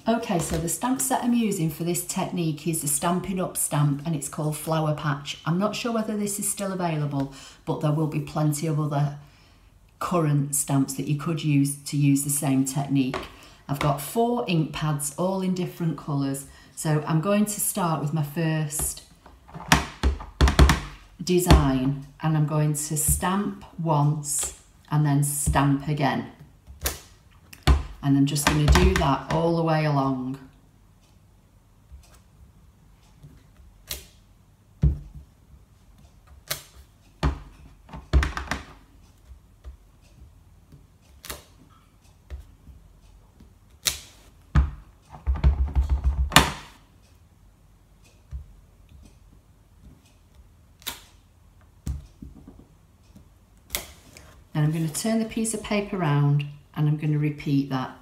Okay, so the stamp set I'm using for this technique is the Stampin' Up stamp, and it's called Flower Patch. I'm not sure whether this is still available, but there will be plenty of other current stamps that you could use to use the same technique. I've got 4 ink pads, all in different colours. So I'm going to start with my first design, and I'm going to stamp once and then stamp again. And I'm just going to do that all the way along. And I'm going to turn the piece of paper around and I'm going to repeat that.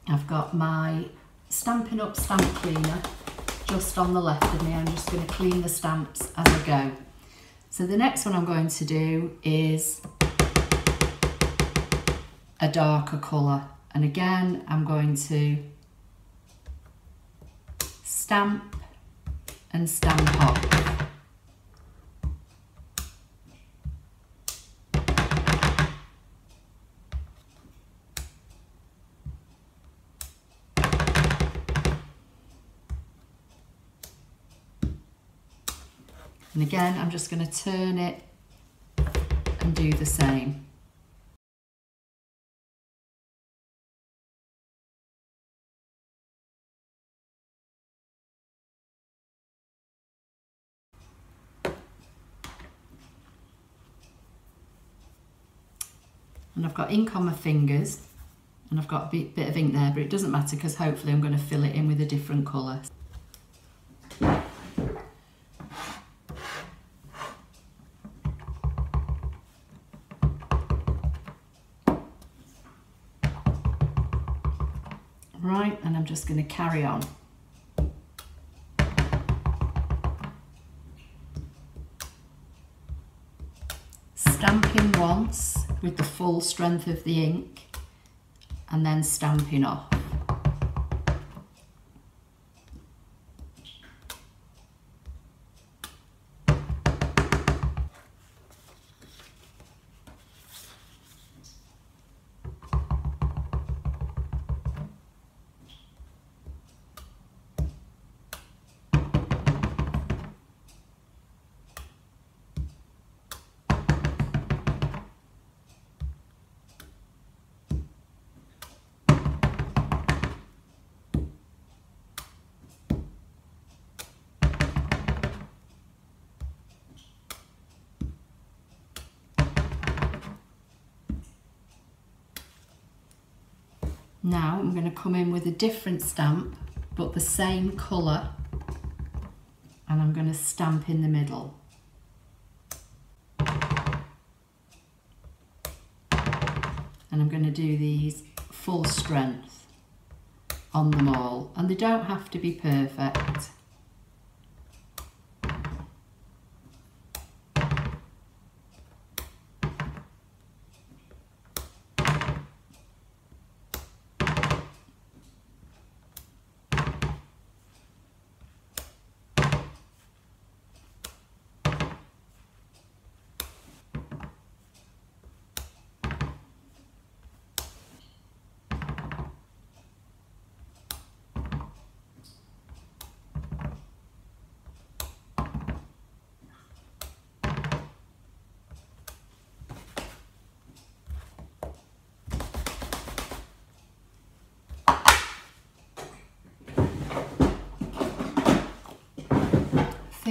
I've got my Stampin' Up stamp cleaner just on the left of me. I'm just going to clean the stamps as I go. So the next one I'm going to do is a darker colour. And again, I'm going to stamp and stamp off. And again, I'm just going to turn it and do the same. And I've got ink on my fingers, and I've got a bit of ink there, but it doesn't matter because hopefully I'm going to fill it in with a different colour. Right, and I'm just going to carry on. Stamping once with the full strength of the ink and then stamping off. Now I'm going to come in with a different stamp, but the same colour, and I'm going to stamp in the middle. And I'm going to do these full strength on them all, and they don't have to be perfect.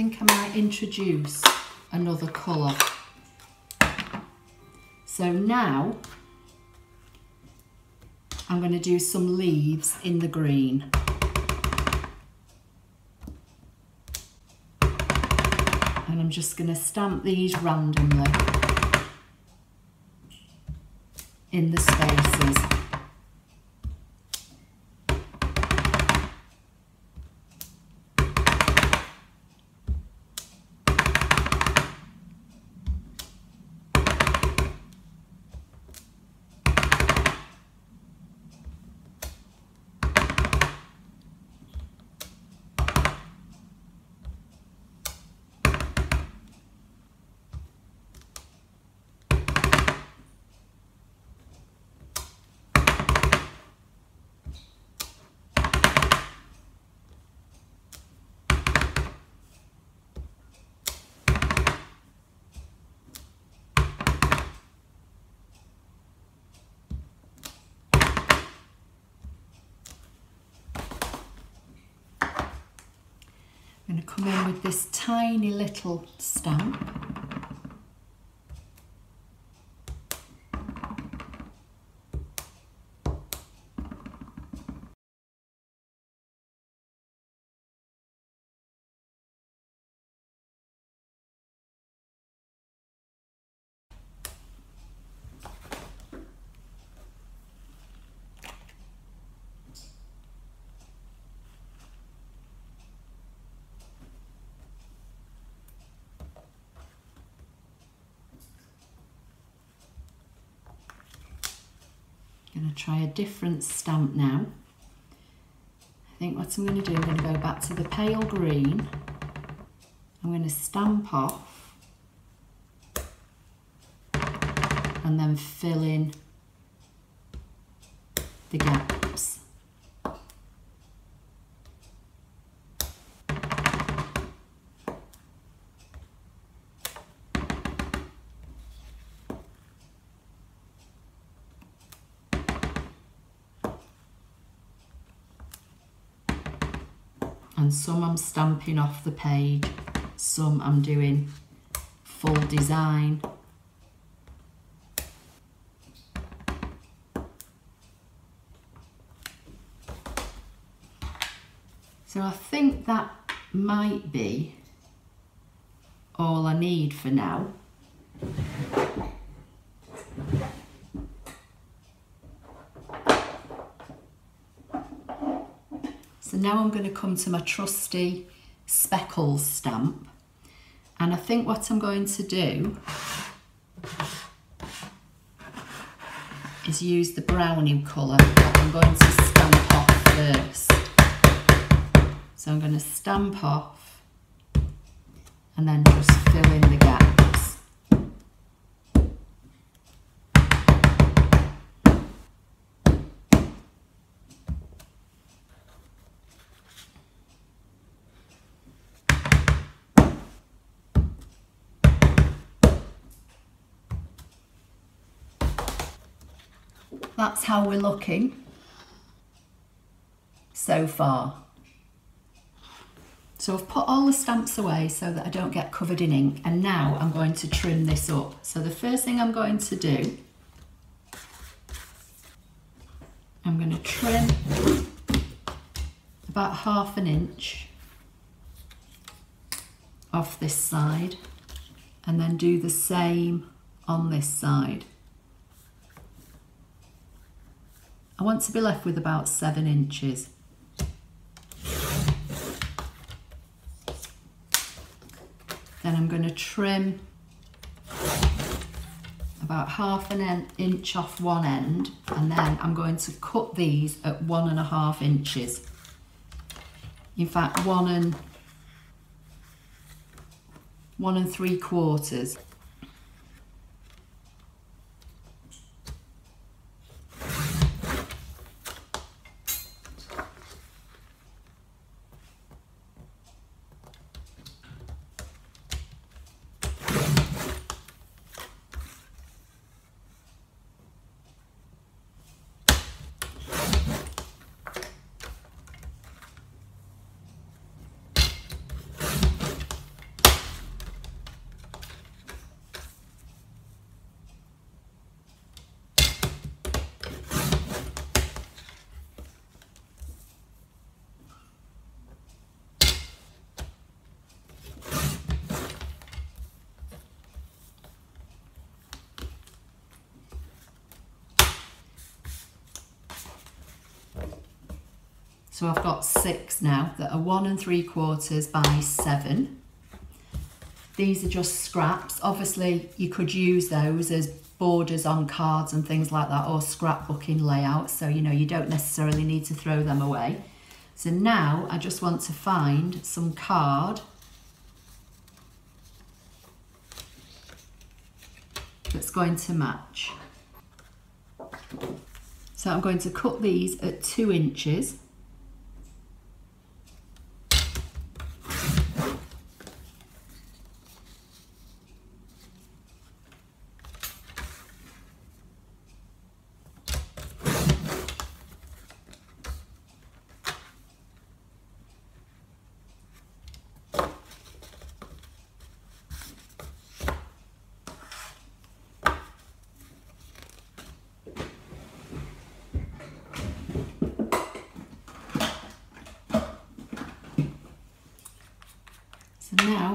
I think I might introduce another colour. So now I'm going to do some leaves in the green. And I'm just going to stamp these randomly in the spaces. come in with this tiny little stamp. I'm going to try a different stamp now. I think what I'm going to do, I'm going to go back to the pale green. I'm going to stamp off and then fill in the gaps. And some I'm stamping off the page, some I'm doing full design. So I think that might be all I need for now. So now I'm going to come to my trusty speckles stamp, and I think what I'm going to do is use the brownie colour that I'm going to stamp off first. So I'm going to stamp off and then just fill in the gaps. That's how we're looking so far. So I've put all the stamps away so that I don't get covered in ink, and now I'm going to trim this up. So the first thing I'm going to do, I'm going to trim about 1/2 inch off this side and then do the same on this side. I want to be left with about 7 inches. Then I'm going to trim about 1/2 inch off one end, and then I'm going to cut these at 1.5 inches. In fact, 1 3/4. So I've got 6 now that are 1 3/4 by 7. These are just scraps. Obviously you could use those as borders on cards and things like that, or scrapbooking layouts, so you know you don't necessarily need to throw them away. So now I just want to find some card that's going to match. So I'm going to cut these at 2 inches.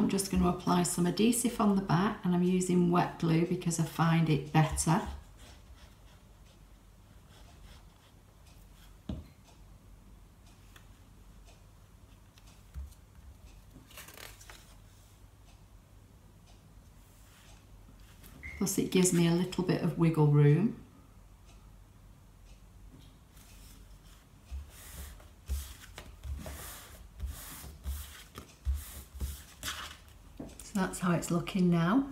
I'm just going to apply some adhesive on the back, and I'm using wet glue because I find it better. Plus it gives me a little bit of wiggle room. So that's how it's looking now.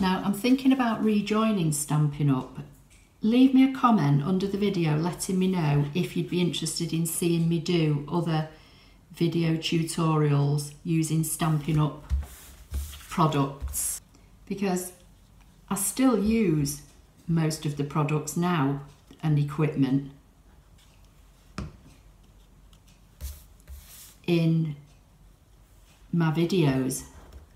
Now I'm thinking about rejoining Stampin' Up. Leave me a comment under the video letting me know if you'd be interested in seeing me do other video tutorials using Stampin' Up products, because I still use most of the products now and equipment in my videos,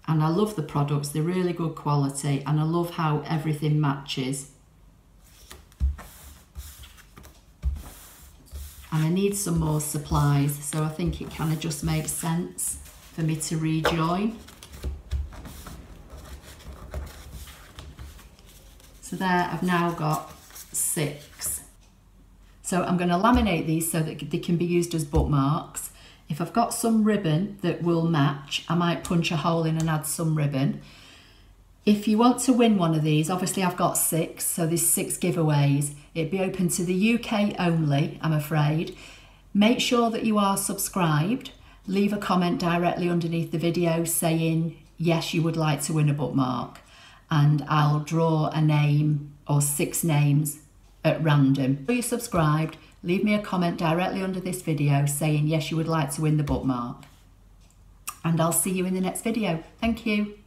and I love the products. They're really good quality and I love how everything matches. And I need some more supplies, so I think it kind of just makes sense for me to rejoin. So there, I've now got 6. So I'm going to laminate these so that they can be used as bookmarks. If I've got some ribbon that will match, I might punch a hole in and add some ribbon. If you want to win one of these, obviously I've got 6, so there's 6 giveaways. It'd be open to the UK only, I'm afraid. Make sure that you are subscribed. Leave a comment directly underneath the video saying, yes, you would like to win a bookmark. And I'll draw a name or 6 names at random. If you're subscribed, leave me a comment directly under this video saying, yes, you would like to win the bookmark. And I'll see you in the next video. Thank you.